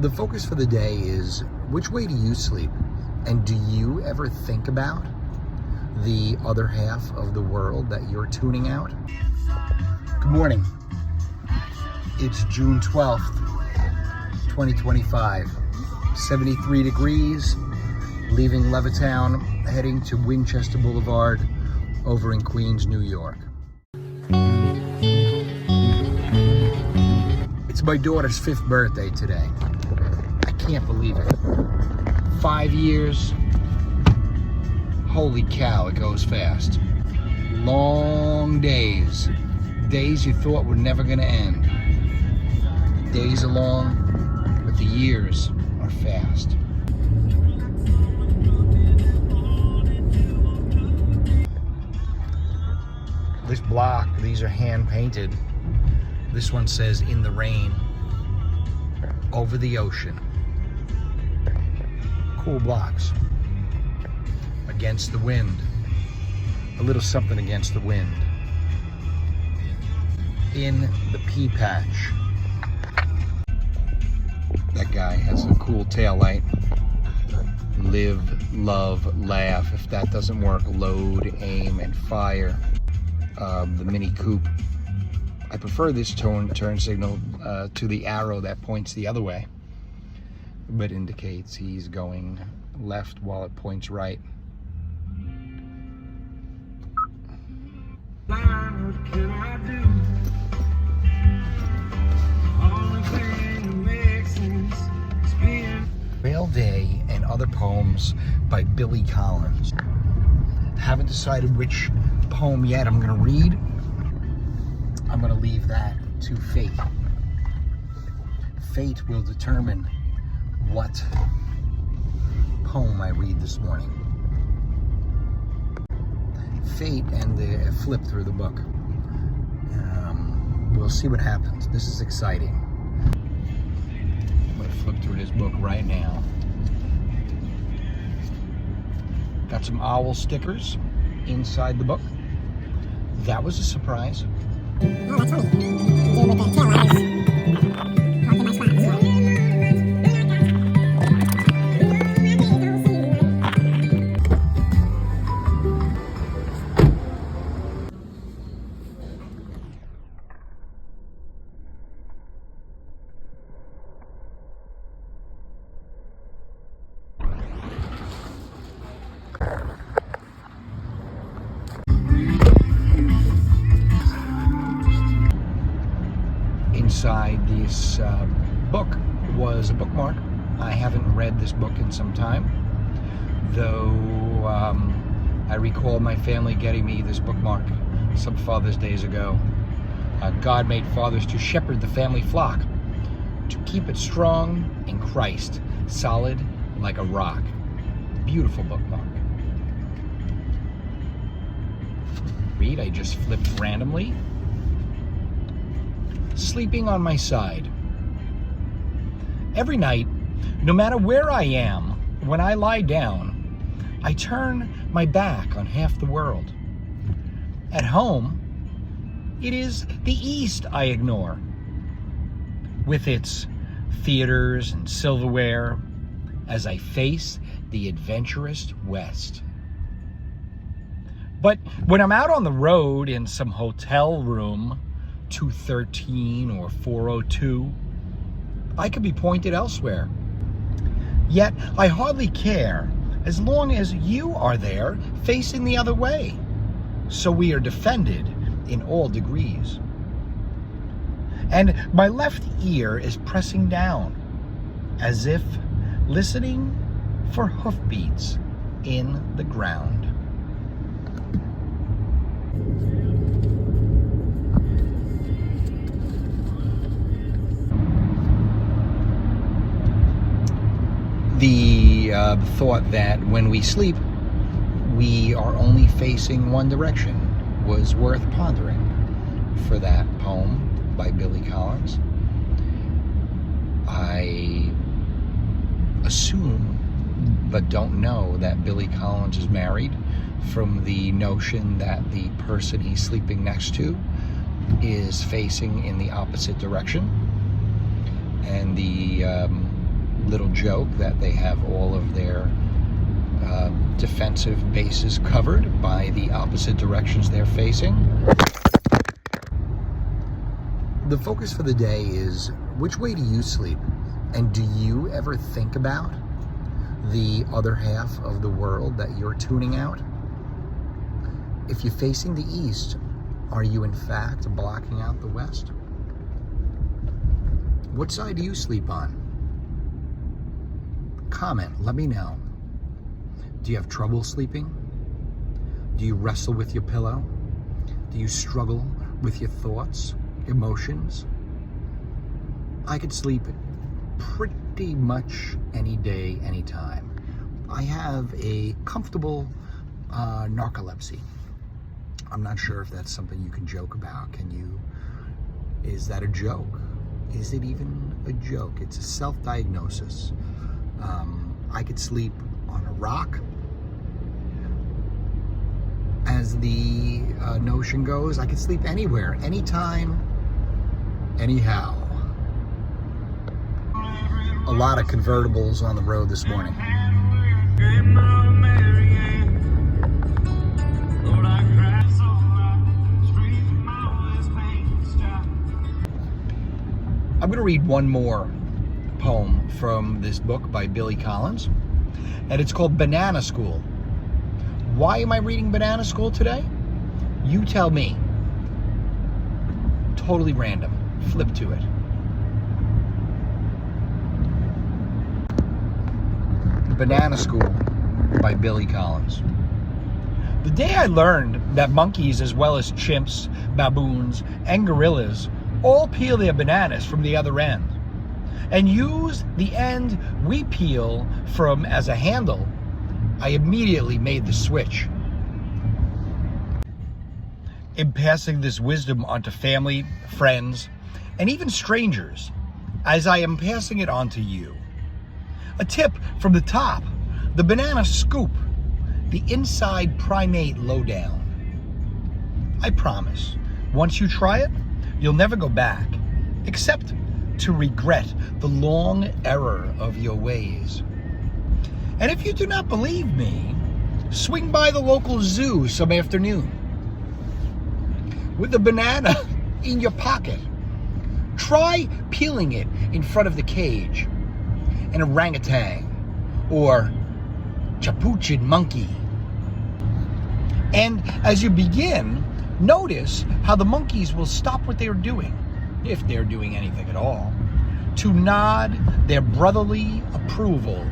The focus for the day is, which way do you sleep? And do you ever think about the other half of the world that you're tuning out? Good morning. It's June 12th, 2025. 73 degrees, leaving Levittown, heading to Winchester Boulevard over in Queens, New York. It's my daughter's 5th birthday today. I can't believe it. 5 years. Holy cow, it goes fast. Long days. Days you thought were never gonna end. Days are long, but the years are fast. This block, these are hand painted. This one says, "In the rain, over the ocean." Cool blocks. Against the wind. A little something against the wind. In the pea patch. That guy has a cool taillight. Live, love, laugh. If that doesn't work, load, aim, and fire. The Mini Coupe. I prefer this turn signal to the arrow that points the other way, but indicates he's going left while it points right. What can I do? Whale Day and Other Poems by Billy Collins. Haven't decided which poem yet I'm going to read. I'm going to leave that to fate. Fate will determine what poem I read this morning. Fate and the flip through the book. We'll see what happens. This is exciting. I'm going to flip through this book right now. Got some owl stickers inside the book. That was a surprise. Oh, that's funny. To do with the tail lights. Parked in my spot. Inside this book was a bookmark. I haven't read this book in some time, though I recall my family getting me this bookmark some Father's Days ago. God made fathers to shepherd the family flock, to keep it strong in Christ, solid like a rock. Beautiful bookmark. Read, I just flipped randomly. Sleeping on my side. Every night, no matter where I am, when I lie down, I turn my back on half the world. At home, it is the East I ignore, with its theaters and silverware, as I face the adventurous West. But when I'm out on the road in some hotel room, 213 or 402, I could be pointed elsewhere. Yet I hardly care as long as you are there facing the other way, so we are defended in all degrees. And my left ear is pressing down, as if listening for hoofbeats in the ground. The thought that when we sleep, we are only facing one direction was worth pondering for that poem by Billy Collins. I assume, but don't know, that Billy Collins is married, from the notion that the person he's sleeping next to is facing in the opposite direction. And the little joke that they have all of their defensive bases covered by the opposite directions they're facing. The focus for the day is, which way do you sleep? And do you ever think about the other half of the world that you're tuning out? If you're facing the east, are you in fact blocking out the west? What side do you sleep on? Comment, let me know. Do you have trouble sleeping? Do you wrestle with your pillow? Do you struggle with your thoughts, emotions? I could sleep pretty much any day, anytime. I have a comfortable narcolepsy. I'm not sure if that's something you can joke about. Is that a joke? Is it even a joke? It's a self-diagnosis. I could sleep on a rock, as the notion goes. I could sleep anywhere, anytime, anyhow. A lot of convertibles on the road this morning. I'm going to read one more poem from this book by Billy Collins, and it's called Banana School. Why am I reading Banana School today? You tell me. Totally random. Flip to it. Banana School by Billy Collins. The day I learned that monkeys, as well as chimps, baboons, and gorillas, all peel their bananas from the other end and use the end we peel from as a handle, I immediately made the switch. In passing this wisdom onto family, friends, and even strangers, as I am passing it on to you. A tip from the top, the banana scoop, the inside primate lowdown. I promise, once you try it, you'll never go back, except to regret the long error of your ways. And if you do not believe me, swing by the local zoo some afternoon with a banana in your pocket. Try peeling it in front of the cage, an orangutan or capuchin monkey. And as you begin, notice how the monkeys will stop what they're doing, if they're doing anything at all, to nod their brotherly approval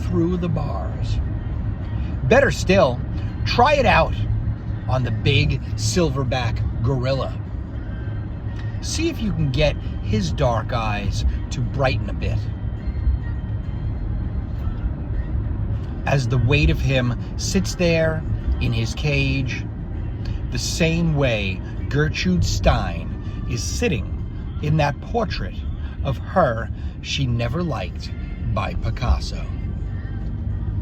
through the bars. Better still, try it out on the big silverback gorilla. See if you can get his dark eyes to brighten a bit. As the weight of him sits there in his cage, the same way Gertrude Stein is sitting in that portrait of her she never liked by Picasso.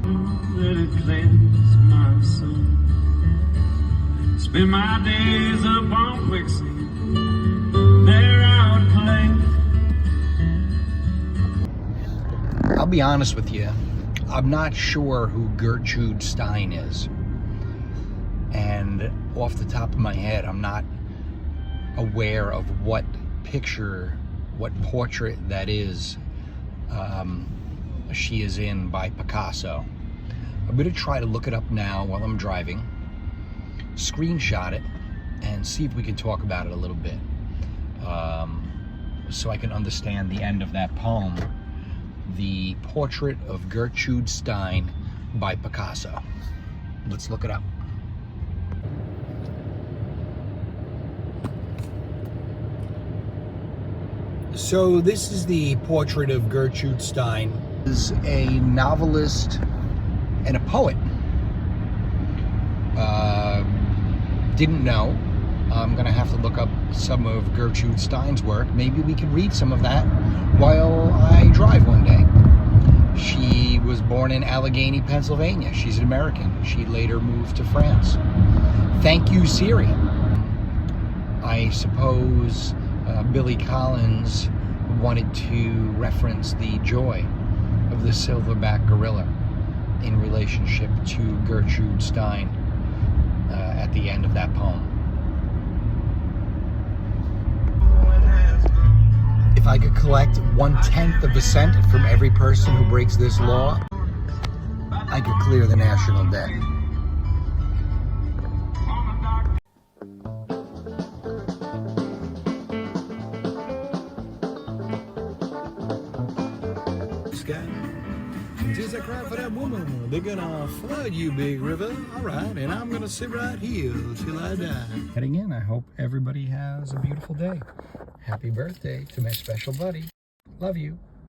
Let it cleanse my soul. Spend my days upon quicksand, there I would play. I'll be honest with you, I'm not sure who Gertrude Stein is. And off the top of my head, I'm not aware of what picture, what portrait that is she is in by Picasso. I'm going to try to look it up now while I'm driving, screenshot it, and see if we can talk about it a little bit, so I can understand the end of that poem, The Portrait of Gertrude Stein by Picasso. Let's look it up. So this is the portrait of Gertrude Stein. Is a novelist and a poet. Didn't know. I'm gonna have to look up some of Gertrude Stein's work. Maybe we can read some of that while I drive one day. She was born in Allegheny, Pennsylvania. She's an American. She later moved to France. Thank you, Siri. I suppose Billy Collins wanted to reference the joy of the silverback gorilla in relationship to Gertrude Stein at the end of that poem. If I could collect 1/10 of a cent from every person who breaks this law, I could clear the national debt. Just a cry for that woman. They're gonna flood you, big river. All right, and I'm gonna sit right here till I die. Heading in, I hope everybody has a beautiful day. Happy birthday to my special buddy. Love you.